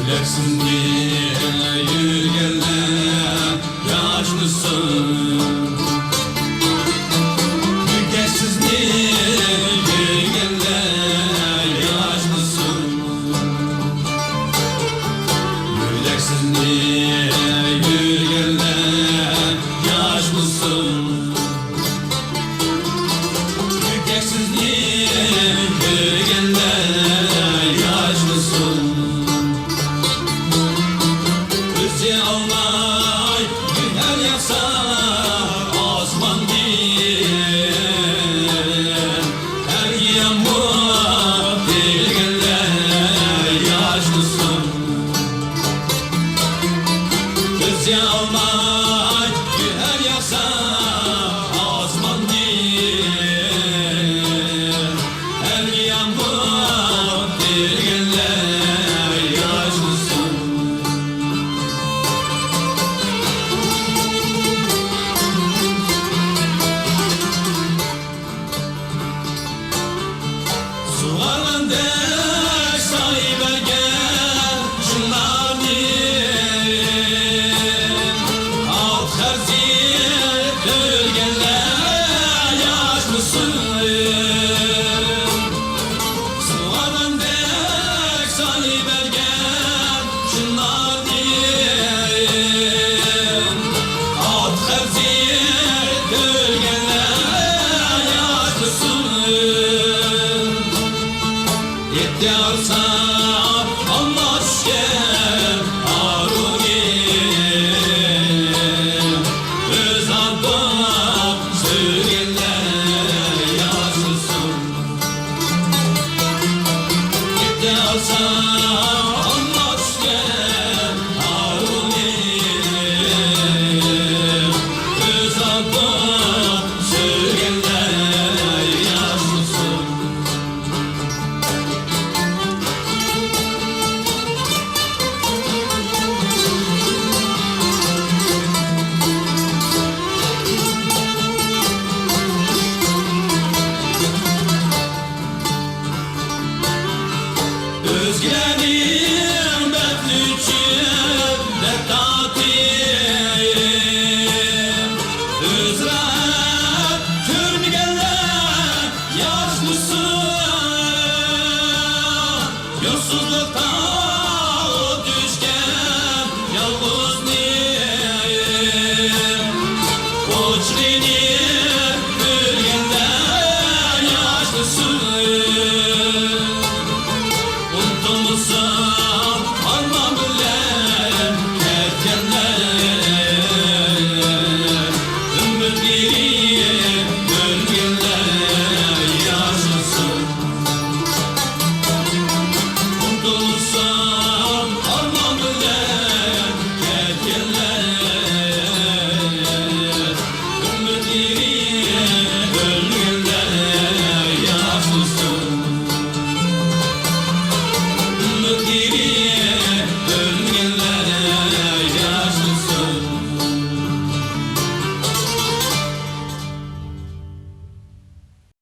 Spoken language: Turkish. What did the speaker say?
Gülersin diye yürgenler yaşlısın. Gülersiz diye yürgenler yaşlısın. Gülersiz diye yürgenler yaşlısın. Gülersiz diye yürgenler yaşlısın. Özce almay güher yaksa osman diye. Her yağmur dilgenler yaşlısın. Özce almay güher yaksa osman diye. Her yağmur dilgenler yaşlısın. Sulardan dek sahibe gel şunlar diye. Alt herziyet dölgenler yaşlısın. Sulardan dek sahibe gel şunlar diye. Alt herziyet dölgenler yaşlısın. Yetti arsa anlaşken Haruni. Öz adım söylenler yaşlısın. Yetti arsa anlaşken Haruni. Öz adım söylenler yaşlısın. Özgülenim betlüçüm de tatiyim. Özret körmügenler yaşlısın. Yolsuzluktan